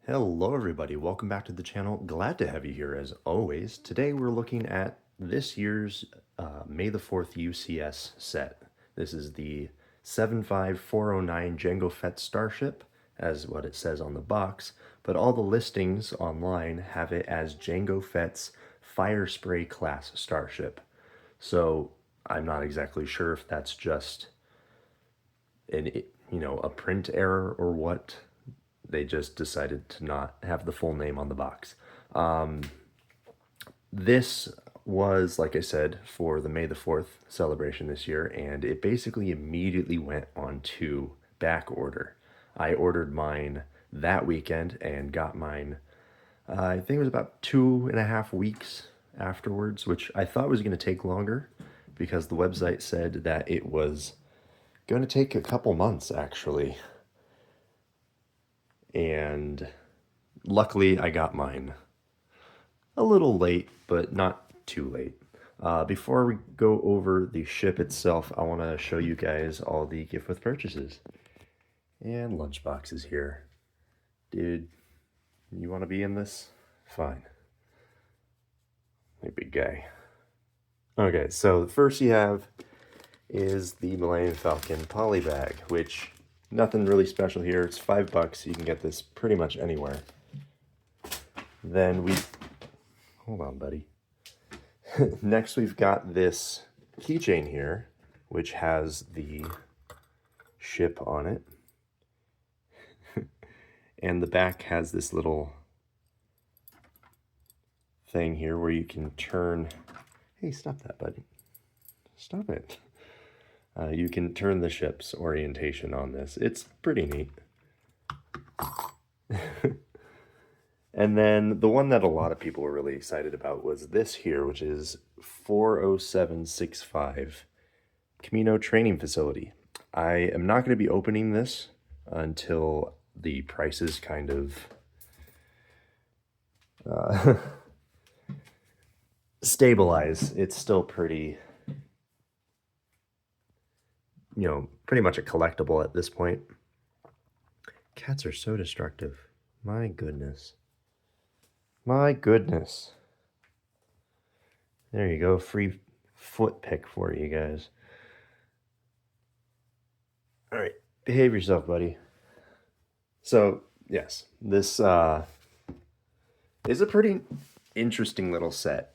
Hello everybody, welcome back to the channel. Glad to have you here as always. Today we're looking at this year's May the 4th UCS set. This is the 75409 Jango Fett Starship, as what it says on the box, but all the listings online have it as Jango Fett's Firespray-Class Starship. So I'm not exactly sure if that's just a print error or what. They just decided to not have the full name on the box. This was, like I said, for the May the 4th celebration this year, and it basically immediately went on to back order. I ordered mine that weekend and got mine, I think it was about 2.5 weeks afterwards, which I thought was going to take longer because the website said that it was going to take a couple months actually. And luckily I got mine a little late, but not too late. Before we go over the ship itself, I want to show you guys all the gift with purchases. And lunchboxes here. Dude, you want to be in this? Fine. Hey, big guy. Okay, so the first you have is the Millennium Falcon poly bag, which nothing really special here. It's $5. You can get this pretty much anywhere. Then hold on, buddy. Next, we've got this keychain here, which has the ship on it. And the back has this little thing here where you can turn. Hey, stop that, buddy. Stop it. You can turn the ship's orientation on this. It's pretty neat. And then the one that a lot of people were really excited about was this here, which is 40765 Camino Training Facility. I am not going to be opening this until the prices kind of stabilize. It's still pretty, pretty much a collectible at this point. Cats are so destructive. My goodness. My goodness. There you go. Free foot pick for you guys. All right. Behave yourself, buddy. So, yes, this is a pretty interesting little set.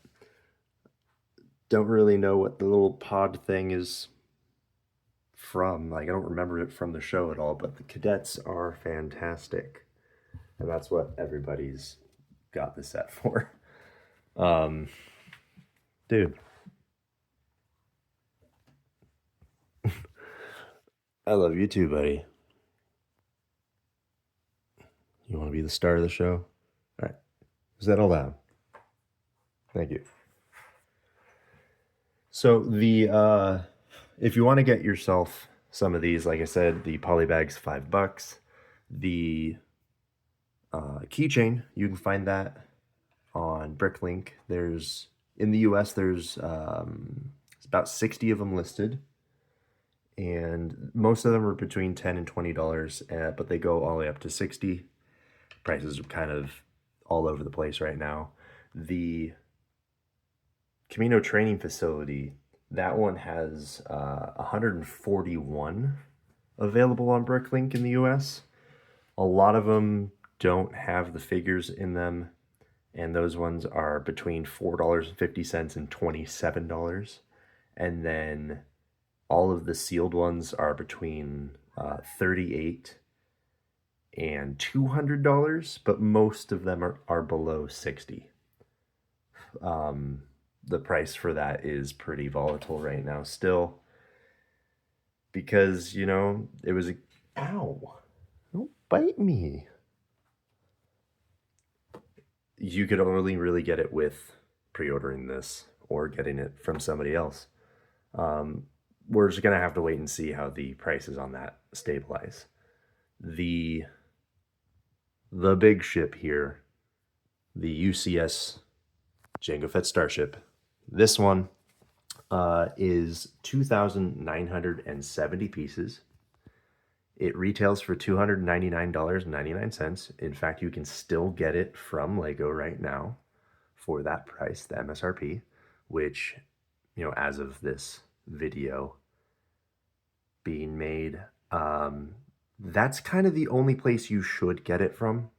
Don't really know what the little pod thing is from. Like, I don't remember it from the show at all, but the cadets are fantastic. And that's what everybody's got the set for. Dude. I love you too, buddy. You want to be the star of the show? All right. Settle down. Thank you. So if you want to get yourself some of these, like I said, the poly bag's $5. The keychain, you can find that on Bricklink. In the US, there's about 60 of them listed, and most of them are between $10 and $20, but they go all the way up to 60. Prices are kind of all over the place right now. The Camino Training Facility, that one has 141 available on Bricklink in the US. A lot of them don't have the figures in them, and those ones are between $4.50 and $27. And then all of the sealed ones are between $38 and $200, but most of them are below $60. The price for that is pretty volatile right now still, because, it was ow, don't bite me. You could only really get it with pre-ordering this or getting it from somebody else. We're just gonna have to wait and see how the prices on that stabilize. The big ship here, the UCS Jango Fett Starship, this one is 2,970 pieces. It retails for $299.99. In fact, you can still get it from Lego right now for that price, the MSRP, which, as of this video being made, that's kind of the only place you should get it from.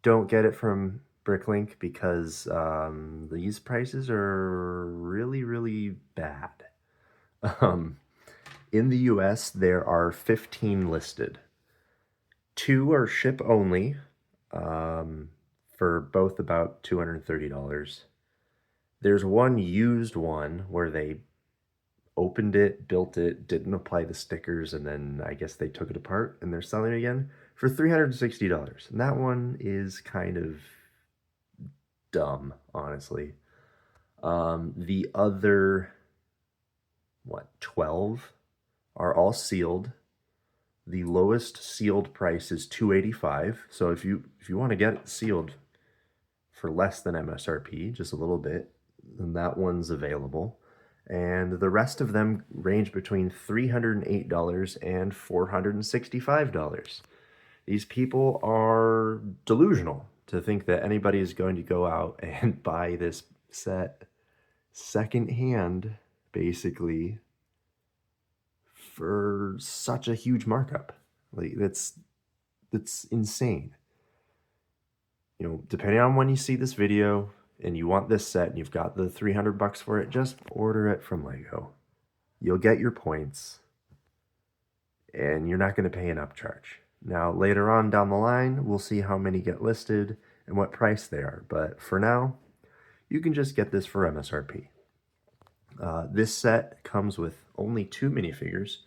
Don't get it from Bricklink because these prices are really, really bad. In the US, there are 15 listed. 2 are ship only, for both about $230. There's one used one where they opened it, built it, didn't apply the stickers, and then I guess they took it apart and they're selling it again for $360. And that one is kind of dumb, honestly. The other, 12 are all sealed. The lowest sealed price is $285. So if you want to get it sealed for less than MSRP, just a little bit, then that one's available. And the rest of them range between $308 and $465. These people are delusional to think that anybody is going to go out and buy this set secondhand, basically, for such a huge markup. Like, that's insane. Depending on when you see this video and you want this set and you've got the $300 for it, just order it from Lego. You'll get your points and you're not going to pay an upcharge. Now, later on down the line, we'll see how many get listed and what price they are. But for now, you can just get this for MSRP. This set comes with only 2 minifigures,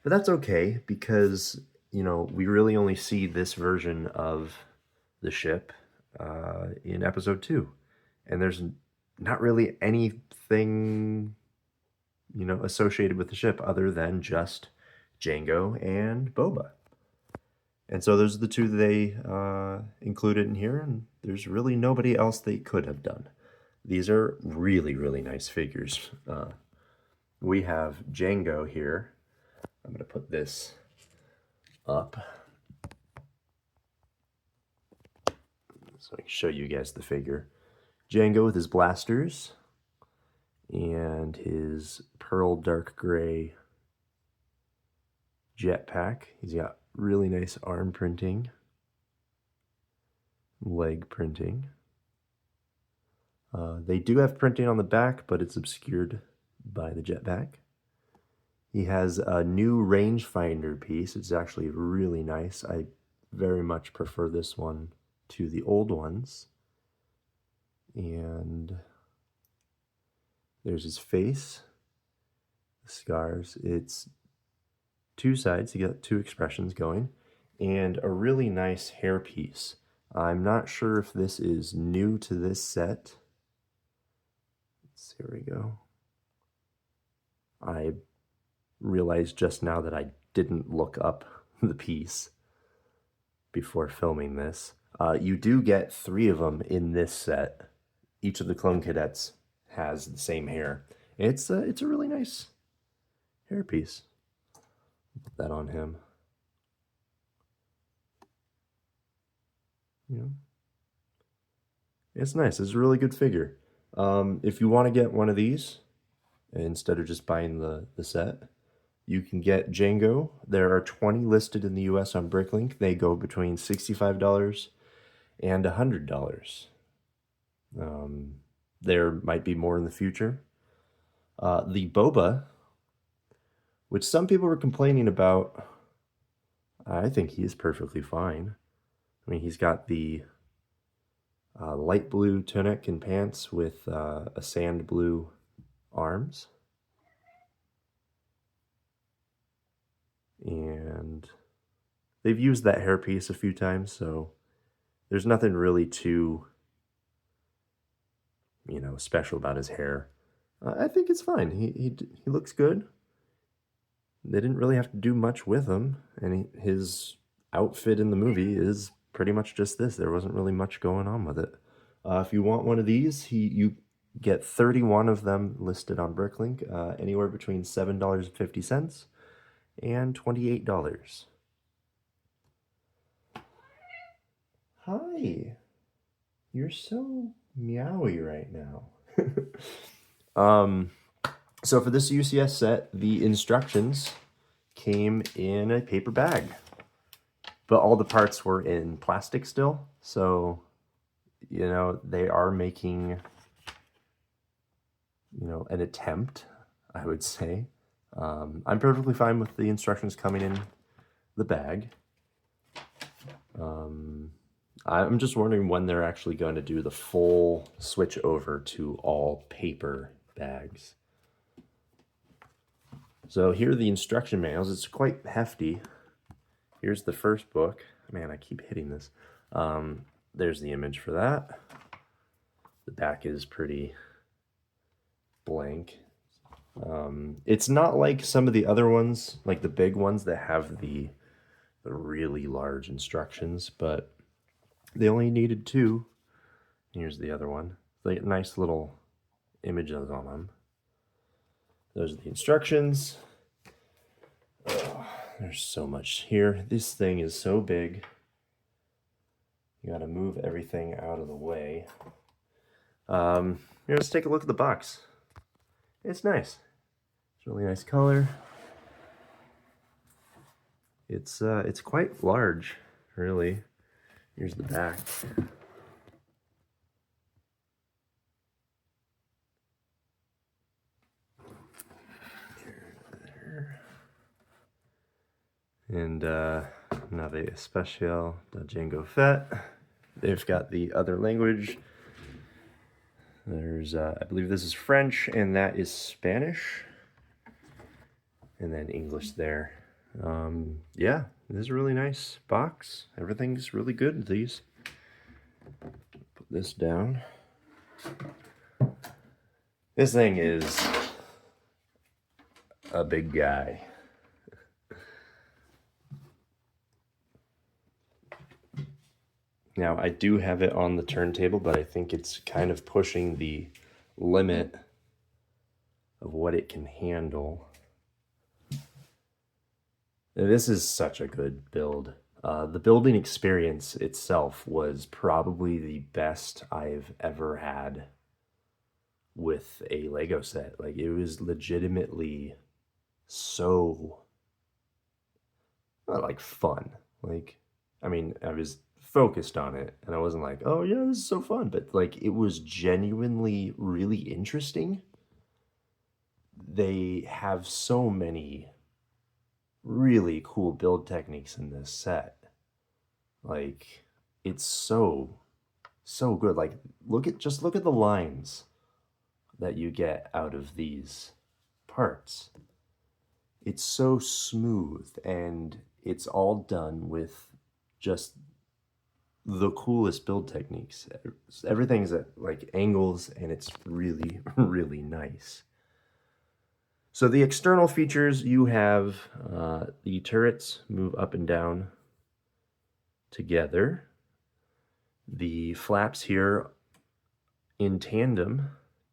but that's okay because, we really only see this version of the ship in episode 2. And there's not really anything, associated with the ship other than just Jango and Boba. And so those are the 2 they included in here, and there's really nobody else they could have done. These are really, really nice figures. We have Jango here. I'm going to put this up so I can show you guys the figure. Jango with his blasters and his pearl dark gray jetpack. He's got really nice arm printing, leg printing. They do have printing on the back, but it's obscured by the jetpack. He has a new rangefinder piece. It's actually really nice. I very much prefer this one to the old ones. And there's his face, the scars. It's 2 sides. You got 2 expressions going, and a really nice hairpiece. I'm not sure if this is new to this set. Here we go. I realized just now that I didn't look up the piece before filming this. You do get 3 of them in this set. Each of the clone cadets has the same hair. It's a really nice hairpiece. Put that on him. It's nice. It's a really good figure. If you want to get one of these instead of just buying the set, you can get Jango. There are 20 listed in the US on Bricklink. They go between $65 and $100. There might be more in the future. The Boba, which some people were complaining about, I think he is perfectly fine. I mean, he's got the light blue tunic and pants with a sand blue arms. And they've used that hairpiece a few times, so there's nothing really too, special about his hair. I think it's fine. He looks good. They didn't really have to do much with him, and his outfit in the movie is pretty much just this. There wasn't really much going on with it. If you want one of these, you get 31 of them listed on Bricklink, anywhere between $7.50 and $28. Hi. You're so meowy right now. um, so for this UCS set, the instructions came in a paper bag, but all the parts were in plastic still. So, you know, they are making, you know, an attempt, I would say. I'm perfectly fine with the instructions coming in the bag. I'm just wondering when they're actually going to do the full switch over to all paper bags. So here are the instruction manuals. It's quite hefty. Here's the first book. Man, I keep hitting this. There's the image for that. The back is pretty blank. It's not like some of the other ones, like the big ones that have the really large instructions, but they only needed 2. Here's the other one. Like nice little images on them. Those are the instructions. Oh, there's so much here. This thing is so big. You gotta move everything out of the way. Here, let's take a look at the box. It's nice. It's really nice color. It's quite large, really. Here's the back. And Nave Especial de Jango Fett. They've got the other language. There's, I believe this is French, and that is Spanish. And then English there. Yeah, this is a really nice box. Everything's really good with these. Put this down. This thing is a big guy. Now, I do have it on the turntable, but I think it's kind of pushing the limit of what it can handle. This is such a good build. The building experience itself was probably the best I've ever had with a Lego set. Like, it was legitimately so, not like fun. Like, I mean, I was focused on it and I wasn't like, oh yeah, this is so fun, but like it was genuinely really interesting. They have so many really cool build techniques in this set. Like, it's so good. Like, look at the lines that you get out of these parts. It's so smooth, and it's all done with just the coolest build techniques. Everything's at like angles, and it's really, really nice. So the external features, you have the turrets move up and down together. The flaps here in tandem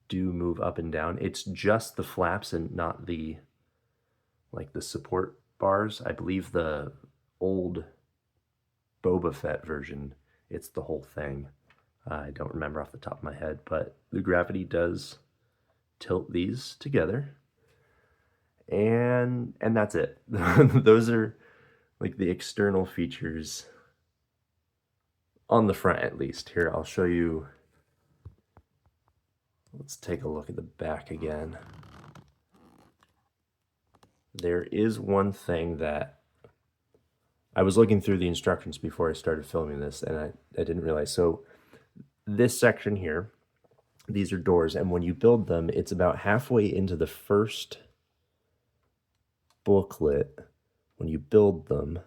do move up and down. It's just the flaps and not the support bars. I believe the old Boba Fett version, it's the whole thing. I don't remember off the top of my head, but the gravity does tilt these together. And that's it. Those are like the external features on the front, at least. Here, I'll show you. Let's take a look at the back again. There is one thing that I was looking through the instructions before I started filming this, and I didn't realize. So this section here, these are doors, and when you build them, it's about halfway into the first booklet when you build them.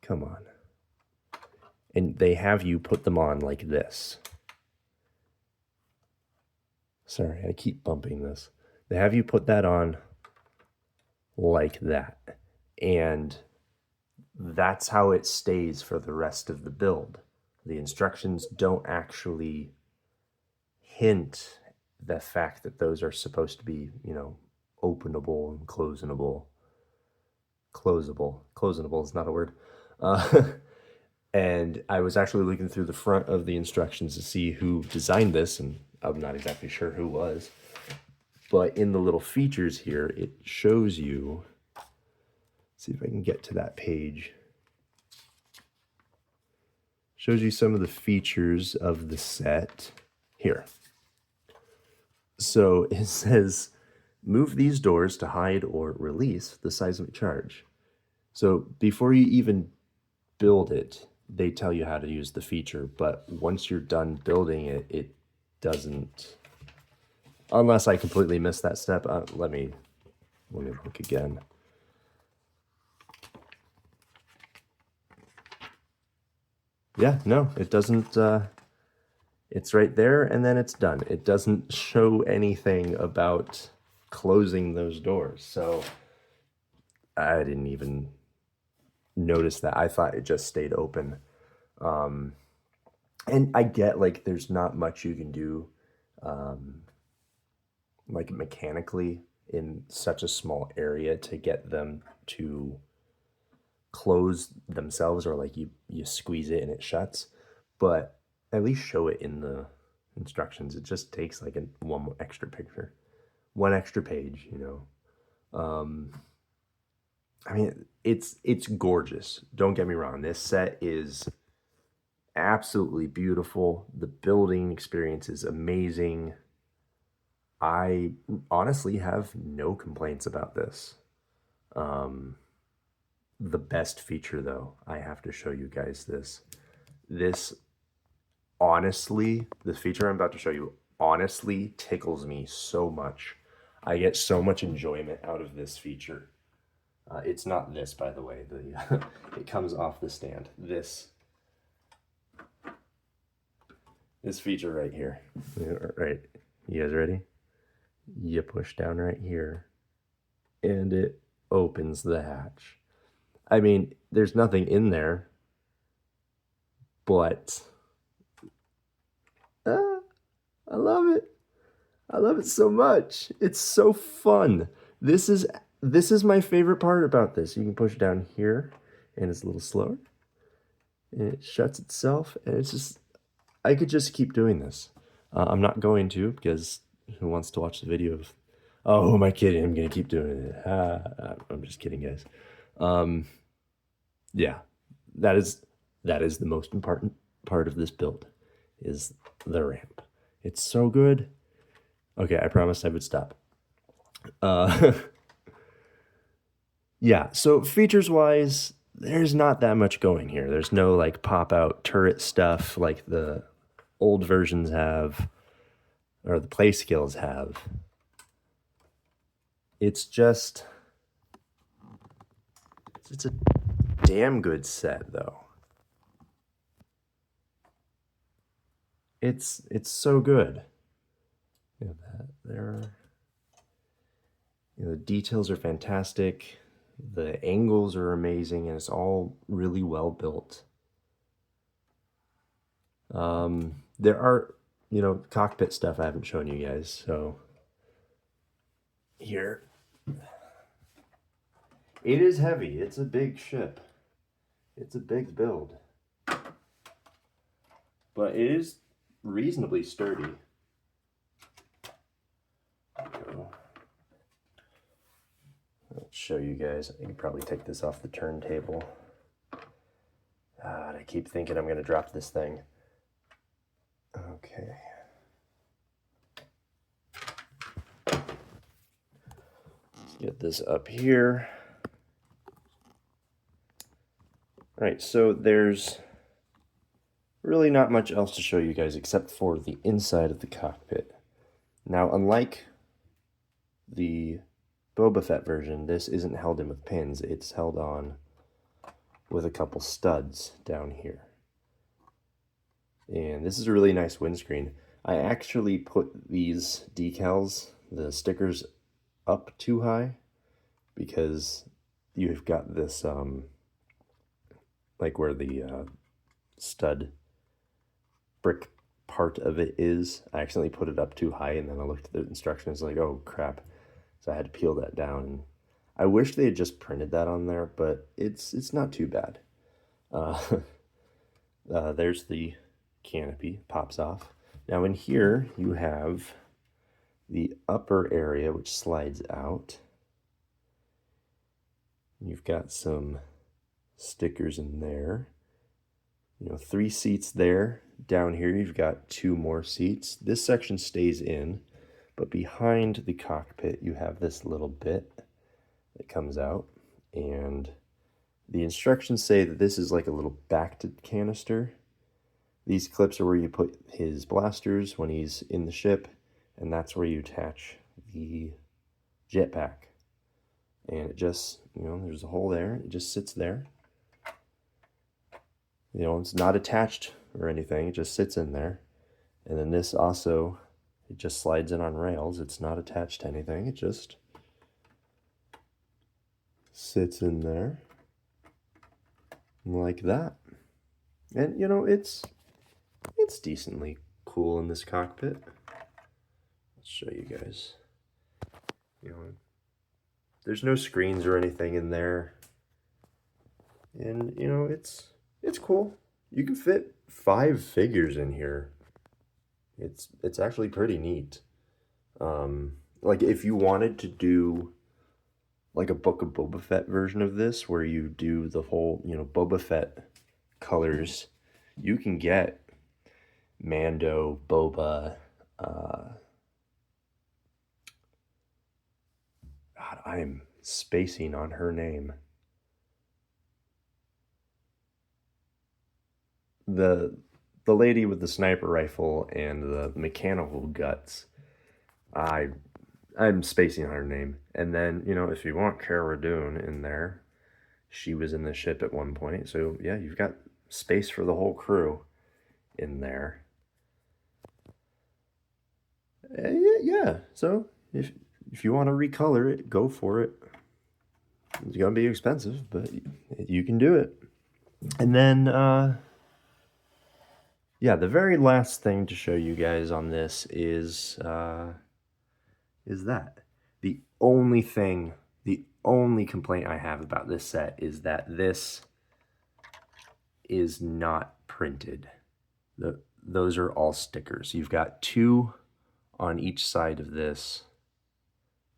Come on. And they have you put them on like this. Sorry, I keep bumping this. They have you put that on like that. And that's how it stays for the rest of the build. The instructions don't actually hint the fact that those are supposed to be, you know, openable and closable. Closable is not a word. And I was actually looking through the front of the instructions to see who designed this, and I'm not exactly sure who was. But in the little features here, it shows you, see if I can get to that page. Shows you some of the features of the set here. So it says, move these doors to hide or release the seismic charge. So before you even build it, they tell you how to use the feature, but once you're done building it, it doesn't, unless I completely missed that step. Let me look again. Yeah, no, it doesn't, it's right there and then it's done. It doesn't show anything about closing those doors. So I didn't even notice that. I thought it just stayed open. And I get, like, there's not much you can do, like, mechanically in such a small area to get them to close themselves, or like you squeeze it and it shuts, but at least show it in the instructions. It just takes like one extra picture, one extra page, you know. I mean, it's gorgeous. Don't get me wrong. This set is absolutely beautiful. The building experience is amazing. I honestly have no complaints about this. The best feature, though, I have to show you guys this. This, honestly, the feature I'm about to show you, honestly tickles me so much. I get so much enjoyment out of this feature. It's not this, by the way. It comes off the stand. This feature right here. Right, you guys ready? You push down right here, and it opens the hatch. I mean, there's nothing in there, but I love it. I love it so much. It's so fun. This is my favorite part about this. You can push down here, and it's a little slower, and it shuts itself, and it's just, I could just keep doing this. I'm not going to, because who wants to watch the video of, oh, who am I kidding? I'm going to keep doing it. I'm just kidding, guys. Yeah, that is the most important part of this build, is the ramp. It's so good. Okay, I promised I would stop. Yeah, so features-wise, there's not that much going here. There's no like pop-out turret stuff like the old versions have, or the play skills have. It's just, it's a damn good set, though. It's so good. You know, that there. You know, the details are fantastic. The angles are amazing, and it's all really well built. There are, you know, cockpit stuff I haven't shown you guys, so here. It is heavy. It's a big ship. It's a big build. But it is reasonably sturdy. I'll show you guys. I can probably take this off the turntable. And I keep thinking I'm going to drop this thing. Okay. Let's get this up here. All right, so there's really not much else to show you guys except for the inside of the cockpit. Now, unlike the Boba Fett version, this isn't held in with pins. It's held on with a couple studs down here. And this is a really nice windscreen. I actually put these decals, the stickers, up too high because you've got this, like where the stud brick part of it is. I accidentally put it up too high, and then I looked at the instructions like, oh crap. So I had to peel that down. And I wish they had just printed that on there, but it's not too bad. There's the canopy, pops off. Now in here you have the upper area which slides out. You've got some stickers in there. 3 seats there. Down here you've got 2 more seats. This section stays in, but behind the cockpit you have this little bit that comes out, and the instructions say that this is like a little backed canister. These clips are where you put his blasters when he's in the ship, and that's where you attach the jetpack. And it just, there's a hole there. It just sits there. It's not attached or anything. It just sits in there. And then this also, it just slides in on rails. It's not attached to anything. It just sits in there like that. And, it's decently cool in this cockpit. Let's show you guys. There's no screens or anything in there. And, it's cool. You can fit 5 figures in here. It's actually pretty neat. Like if you wanted to do like a Book of Boba Fett version of this, where you do the whole, Boba Fett colors, you can get Mando, Boba, God, I'm spacing on her name. The lady with the sniper rifle and the mechanical guts. I'm spacing on her name. And then, if you want Cara Dune in there, she was in the ship at one point. So yeah, you've got space for the whole crew in there. Yeah. So if you want to recolor it, go for it. It's gonna be expensive, but you can do it. And then yeah, the very last thing to show you guys on this is that. The only complaint I have about this set is that this is not printed. Those are all stickers. You've got 2 on each side of this,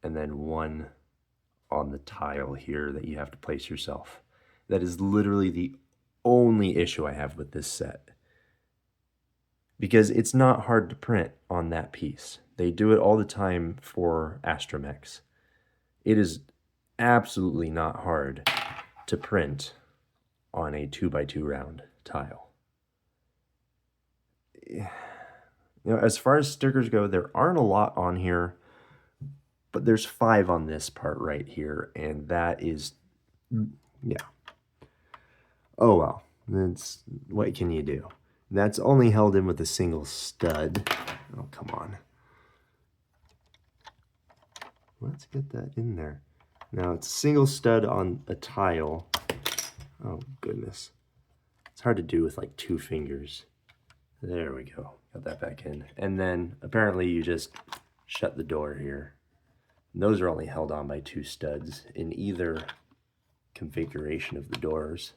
and then 1 on the tile here that you have to place yourself. That is literally the only issue I have with this set, because it's not hard to print on that piece. They do it all the time for Astromechs. It is absolutely not hard to print on a 2x2 round tile. As far as stickers go, there aren't a lot on here, but there's 5 on this part right here, and that is, yeah. Oh well, what can you do? That's only held in with a single stud. Oh, come on. Let's get that in there. Now it's a single stud on a tile. Oh, goodness. It's hard to do with like 2 fingers. There we go. Got that back in. And then apparently you just shut the door here. And those are only held on by 2 studs in either configuration of the doors.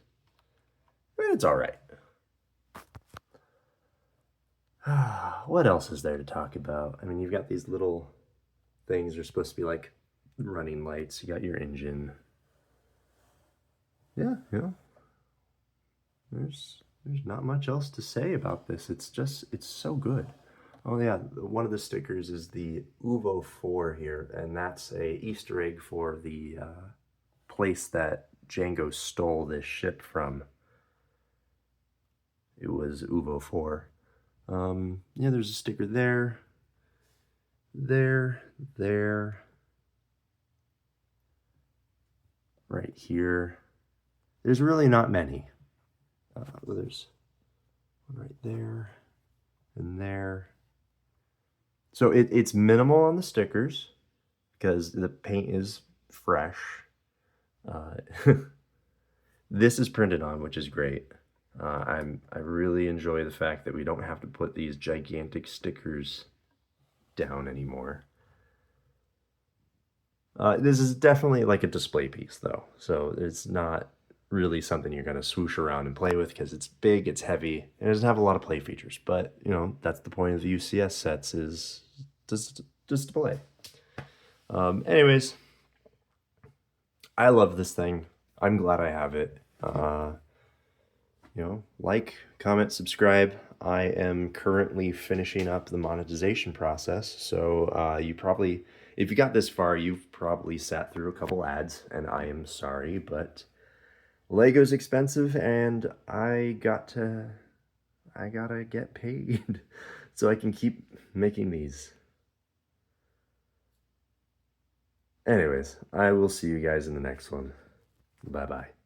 But it's all right. What else is there to talk about? I mean, you've got these little things. They're supposed to be like running lights. You got your engine. Yeah. There's not much else to say about this. It's so good. Oh yeah, one of the stickers is the Uvo 4 here, and that's a Easter egg for the place that Jango stole this ship from. It was Uvo 4. Yeah, there's a sticker there, right here. There's really not many. There's one right there and there. So it's minimal on the stickers because the paint is fresh. This is printed on, which is great. I really enjoy the fact that we don't have to put these gigantic stickers down anymore. This is definitely like a display piece though, so it's not really something you're going to swoosh around and play with because it's big, it's heavy, and it doesn't have a lot of play features. But, you know, that's the point of the UCS sets, is just to play. Anyways, I love this thing. I'm glad I have it. You know, like, comment, subscribe. I am currently finishing up the monetization process. So you probably, if you got this far, you've probably sat through a couple ads, and I am sorry, but Lego's expensive, and I gotta get paid so I can keep making these. Anyways, I will see you guys in the next one. Bye-bye.